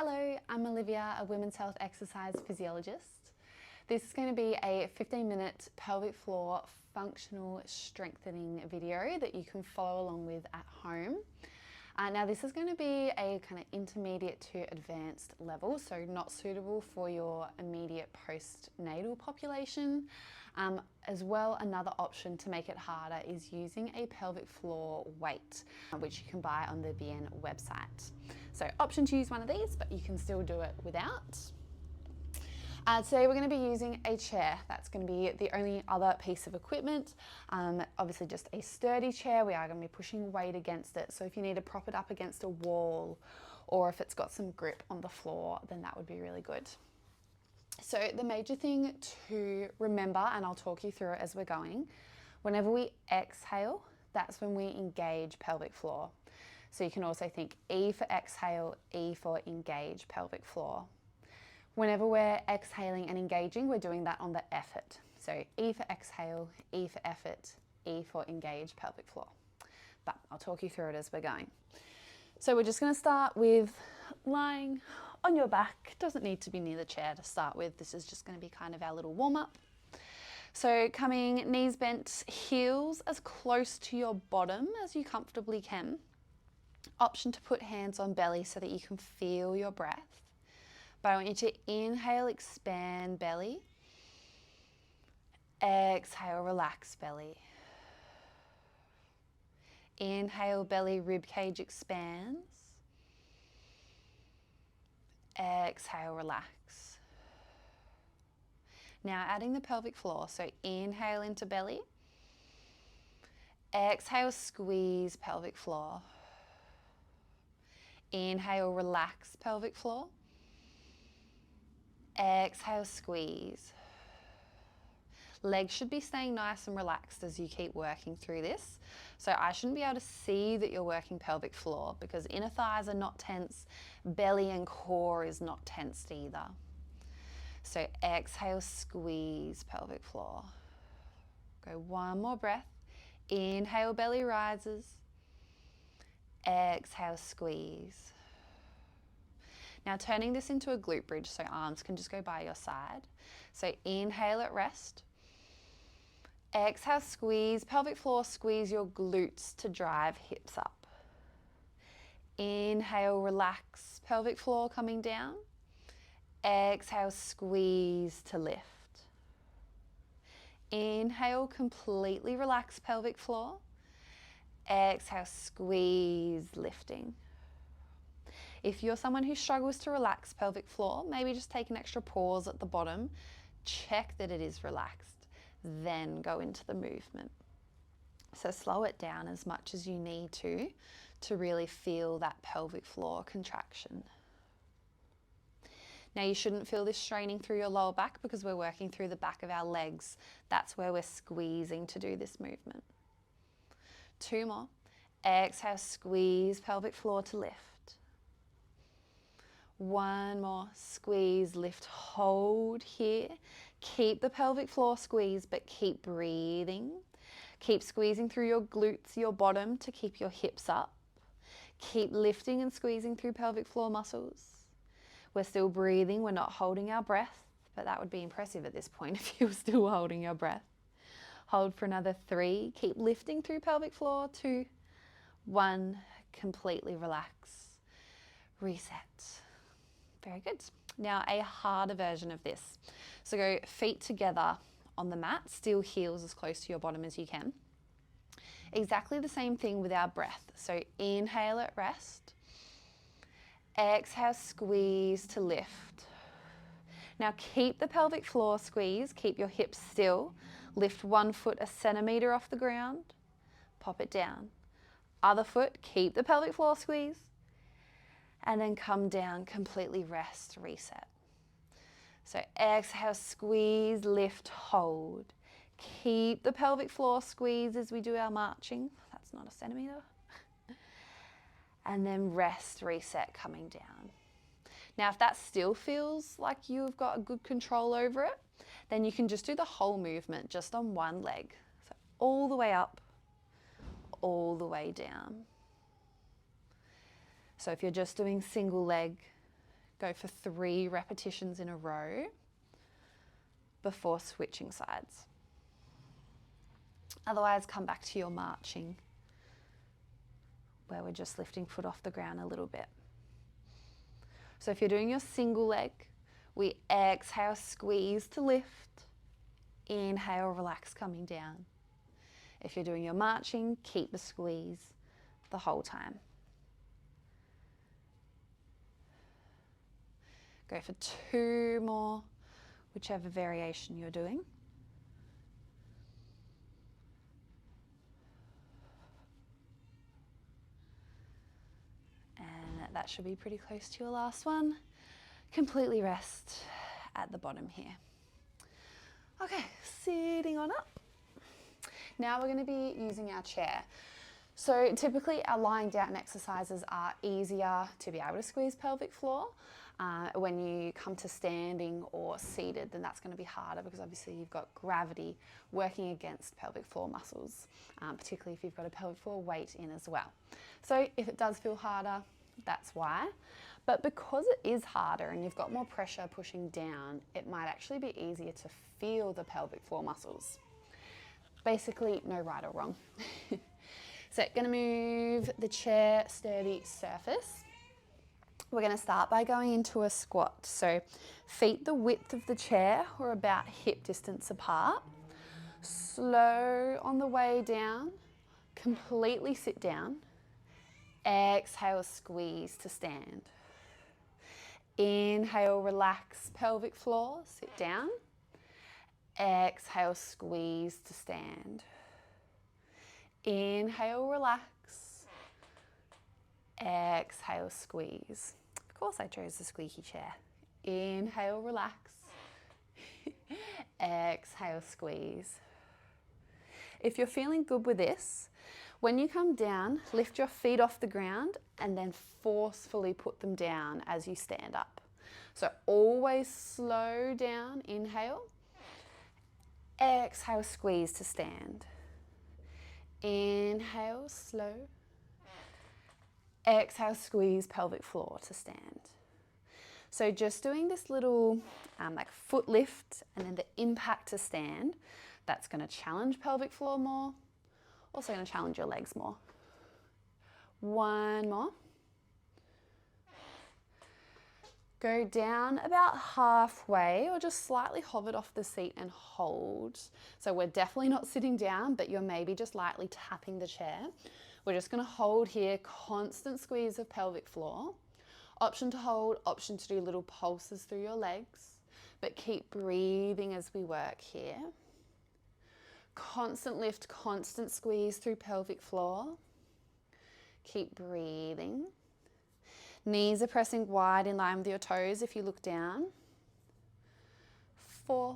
Hello, I'm Olivia, a women's health exercise physiologist. This is going to be a 15-minute pelvic floor functional strengthening video that you can follow along with at home. Now this is going to be a kind of intermediate to advanced level, so not suitable for your immediate postnatal population. As well, another option to make it harder is using a pelvic floor weight, which you can buy on the BN website. So option to use one of these, but you can still do it without. Today we're going to be using a chair. That's going to be the only other piece of equipment. Obviously just a sturdy chair. We are going to be pushing weight against it. So if you need to prop it up against a wall or if it's got some grip on the floor, then that would be really good. So the major thing to remember, and I'll talk you through it as we're going, whenever we exhale, that's when we engage pelvic floor. So you can also think E for exhale, E for engage pelvic floor. Whenever we're exhaling and engaging, we're doing that on the effort. So E for exhale, E for effort, E for engage pelvic floor. But I'll talk you through it as we're going. So we're just going to start with lying on your back. Doesn't need to be near the chair to start with. This is just going to be kind of our little warm up. So coming knees bent, heels as close to your bottom as you comfortably can. Option to put hands on belly so that you can feel your breath. But I want you to inhale, expand belly. Exhale, relax belly. Inhale, belly, rib cage expands. Exhale, relax. Now adding the pelvic floor, so inhale into belly. Exhale, squeeze pelvic floor. Inhale, relax pelvic floor. Exhale, squeeze. Legs should be staying nice and relaxed as you keep working through this. So I shouldn't be able to see that you're working pelvic floor because inner thighs are not tense, belly and core is not tensed either. So exhale, squeeze pelvic floor. Go one more breath. Inhale, belly rises. Exhale, squeeze. Now turning this into a glute bridge, so arms can just go by your side. So inhale at rest. Exhale, squeeze pelvic floor, squeeze your glutes to drive hips up. Inhale, relax pelvic floor coming down. Exhale, squeeze to lift. Inhale, completely relax pelvic floor. Exhale, squeeze, lifting. If you're someone who struggles to relax pelvic floor, maybe just take an extra pause at the bottom, check that it is relaxed, then go into the movement. So slow it down as much as you need to really feel that pelvic floor contraction. Now you shouldn't feel this straining through your lower back because we're working through the back of our legs. That's where we're squeezing to do this movement. Two more. Exhale, squeeze pelvic floor to lift. One more, squeeze, lift, hold here. Keep the pelvic floor squeezed, but keep breathing. Keep squeezing through your glutes, your bottom to keep your hips up. Keep lifting and squeezing through pelvic floor muscles. We're still breathing, we're not holding our breath, but that would be impressive at this point if you were still holding your breath. Hold for another 3. Keep lifting through pelvic floor. 2, 1, completely relax. Reset. Very good. Now a harder version of this. So go feet together on the mat, still heels as close to your bottom as you can. Exactly the same thing with our breath. So inhale at rest. Exhale, squeeze to lift. Now keep the pelvic floor squeeze, keep your hips still. Lift one foot a centimetre off the ground, pop it down. Other foot, keep the pelvic floor squeeze. And then come down, completely rest, reset. So exhale, squeeze, lift, hold. Keep the pelvic floor squeeze as we do our marching. That's not a centimetre. And then rest, reset, coming down. Now, if that still feels like you've got a good control over it, then you can just do the whole movement just on one leg. So all the way up, all the way down. So if you're just doing single leg, Go for 3 repetitions in a row before switching sides. Otherwise, come back to your marching, where we're just lifting foot off the ground a little bit. So if you're doing your single leg, we exhale, squeeze to lift. Inhale, relax, coming down. If you're doing your marching, keep the squeeze the whole time. Go for 2 more, whichever variation you're doing. And that should be pretty close to your last one. Completely rest at the bottom here. Okay, sitting on up. Now we're going to be using our chair. So typically our lying down exercises are easier to be able to squeeze pelvic floor. When you come to standing or seated, then that's going to be harder because obviously you've got gravity working against pelvic floor muscles, particularly if you've got a pelvic floor weight in as well. So if it does feel harder, that's why. But because it is harder and you've got more pressure pushing down, it might actually be easier to feel the pelvic floor muscles. Basically, no right or wrong. So going to move the chair sturdy surface. We're going to start by going into a squat. So feet the width of the chair or about hip distance apart. Slow on the way down, completely sit down. Exhale, squeeze to stand. Inhale, relax pelvic floor, sit down. Exhale, squeeze to stand. Inhale, relax. Exhale, squeeze. Of course I chose the squeaky chair. Inhale, relax. Exhale, squeeze. If you're feeling good with this, when you come down, lift your feet off the ground and then forcefully put them down as you stand up. So always slow down, inhale. Exhale, squeeze to stand. Inhale, slow. Exhale, squeeze pelvic floor to stand. So just doing this little like foot lift and then the impact to stand, that's going to challenge pelvic floor more. Also going to challenge your legs more. 1 more. Go down about halfway or just slightly hovered off the seat and hold. So we're definitely not sitting down, but you're maybe just lightly tapping the chair. We're just going to hold here, constant squeeze of pelvic floor. Option to hold, option to do little pulses through your legs, but keep breathing as we work here. Constant lift, constant squeeze through pelvic floor. Keep breathing. Knees are pressing wide in line with your toes if you look down. 4,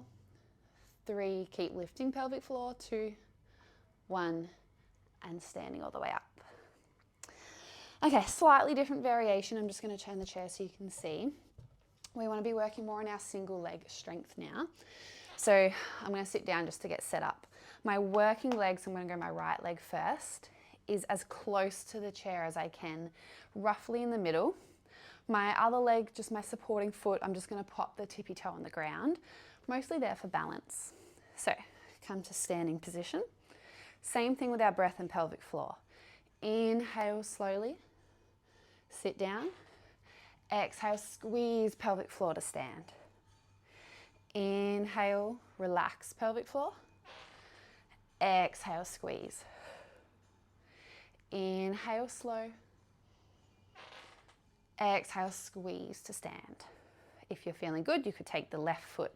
3, keep lifting pelvic floor. 2, 1, and standing all the way up. Okay, slightly different variation. I'm just going to turn the chair so you can see. We want to be working more on our single leg strength now. So I'm going to sit down just to get set up. My working legs, I'm going to go my right leg first, is as close to the chair as I can, roughly in the middle. My other leg, just my supporting foot, I'm just going to pop the tippy toe on the ground, mostly there for balance. So come to standing position. Same thing with our breath and pelvic floor. Inhale slowly, sit down. Exhale, squeeze pelvic floor to stand. Inhale, relax pelvic floor. Exhale, squeeze. Inhale, slow. Exhale, squeeze to stand. If you're feeling good, you could take the left foot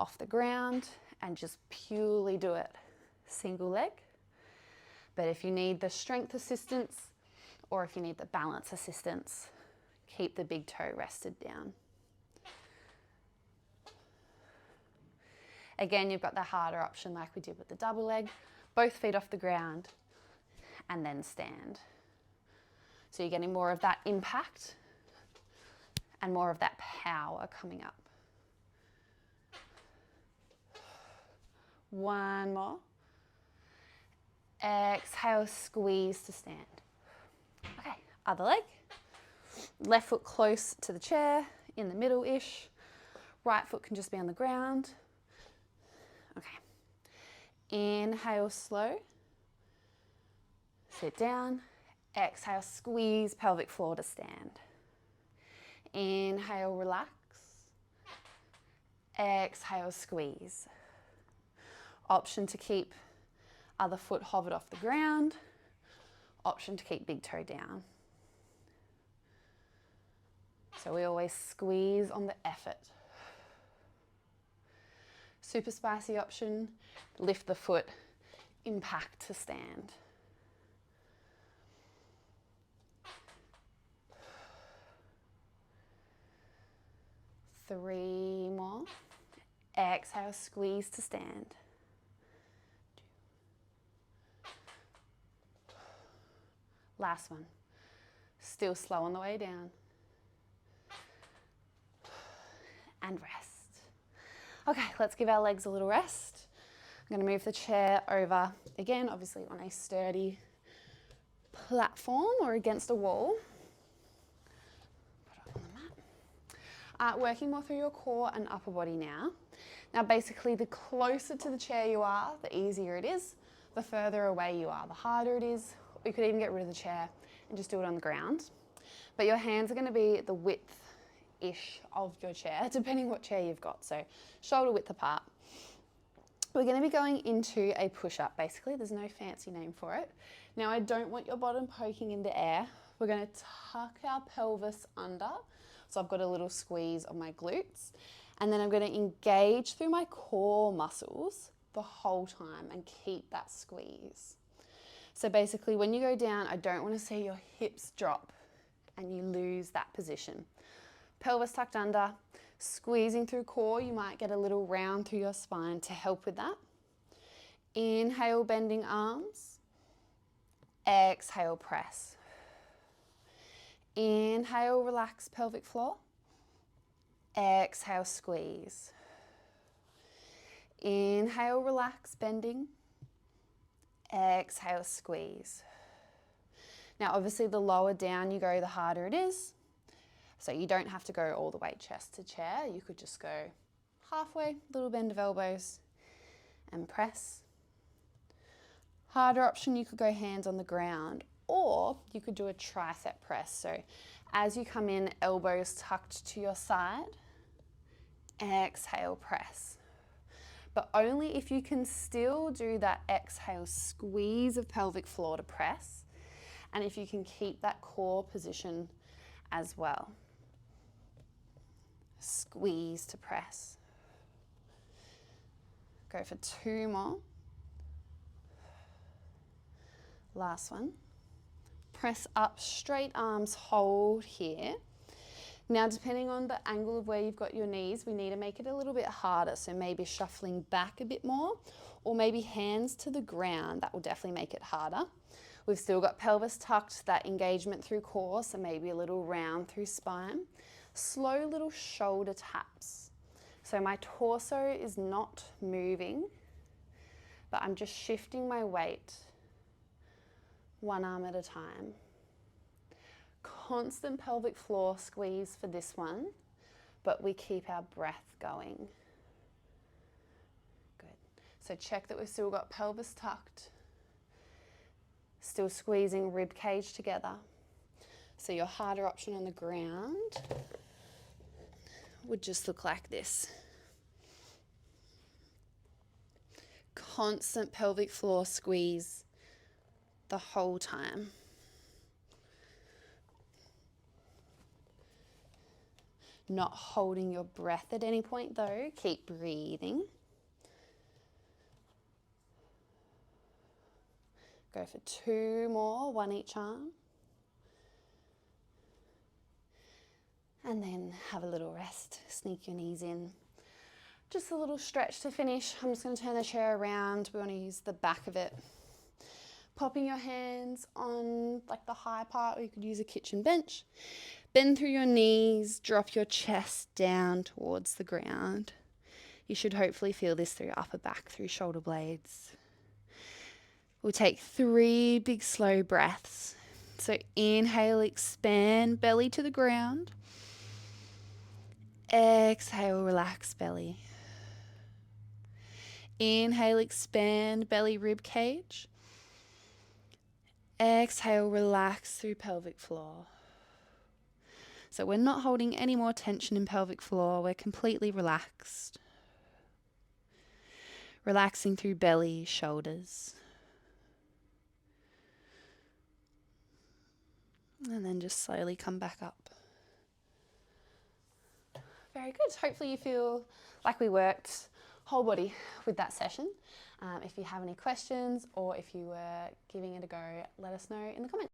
off the ground and just purely do it single leg. But if you need the strength assistance or if you need the balance assistance, keep the big toe rested down. Again, you've got the harder option like we did with the double leg, both feet off the ground and then stand. So you're getting more of that impact and more of that power coming up. 1 more. Exhale, squeeze to stand. Okay, other leg. left foot close to the chair, in the middle-ish. Right foot can just be on the ground. Okay. Inhale, slow. Sit down. Exhale, squeeze pelvic floor to stand. Inhale, relax. Exhale, squeeze. Option to keep other foot hovered off the ground. Option to keep big toe down. So we always squeeze on the effort. Super spicy option, lift the foot, impact to stand. Three more. Exhale, squeeze to stand. Last one. Still slow on the way down. And rest. Okay, let's give our legs a little rest. I'm going to move the chair over, again, obviously on a sturdy platform or against a wall. Put it on the mat. Working more through your core and upper body now. Now basically the closer to the chair you are, the easier it is. The further away you are, the harder it is. You could even get rid of the chair and just do it on the ground. But your hands are going to be the width-ish of your chair, depending what chair you've got. So shoulder width apart. We're going to be going into a push-up, basically. There's no fancy name for it. Now, I don't want your bottom poking in the air. We're going to tuck our pelvis under. So I've got a little squeeze on my glutes. And then I'm going to engage through my core muscles the whole time and keep that squeeze. So basically, when you go down, I don't want to see your hips drop and you lose that position. Pelvis tucked under, squeezing through core. You might get a little round through your spine to help with that. Inhale, bending arms. Exhale, press. Inhale, relax pelvic floor. Exhale, squeeze. Inhale, relax, bending. Exhale, squeeze. Now, obviously, the lower down you go, the harder it is. So you don't have to go all the way chest to chair. You could just go halfway, little bend of elbows, and press. Harder option, you could go hands on the ground, or you could do a tricep press. So as you come in, elbows tucked to your side, exhale, press. But only if you can still do that exhale squeeze of pelvic floor to press, and if you can keep that core position as well. Squeeze to press. Go for two more. Last one. Press up, straight arms, hold here. Now, depending on the angle of where you've got your knees, we need to make it a little bit harder. So maybe shuffling back a bit more, or maybe hands to the ground. That will definitely make it harder. We've still got pelvis tucked, that engagement through core, so maybe a little round through spine. Slow little shoulder taps. So my torso is not moving, but I'm just shifting my weight one arm at a time. Constant pelvic floor squeeze for this one, but we keep our breath going. Good. So check that we've still got pelvis tucked, still squeezing rib cage together. So your harder option on the ground would just look like this. Constant pelvic floor squeeze the whole time. Not holding your breath at any point though, keep breathing. Go for two more, one each arm. And then have a little rest, sneak your knees in. Just a little stretch to finish. I'm just going to turn the chair around. We want to use the back of it. Popping your hands on like the high part, or you could use a kitchen bench. Bend through your knees, drop your chest down towards the ground. You should hopefully feel this through your upper back, through shoulder blades. We'll take 3 big slow breaths. So inhale, expand belly to the ground. Exhale, relax belly. Inhale, expand belly rib cage. Exhale, relax through pelvic floor. So we're not holding any more tension in pelvic floor. We're completely relaxed. Relaxing through belly, shoulders. And then just slowly come back up. Very good. Hopefully you feel like we worked whole body with that session. If you have any questions or if you were giving it a go, let us know in the comments.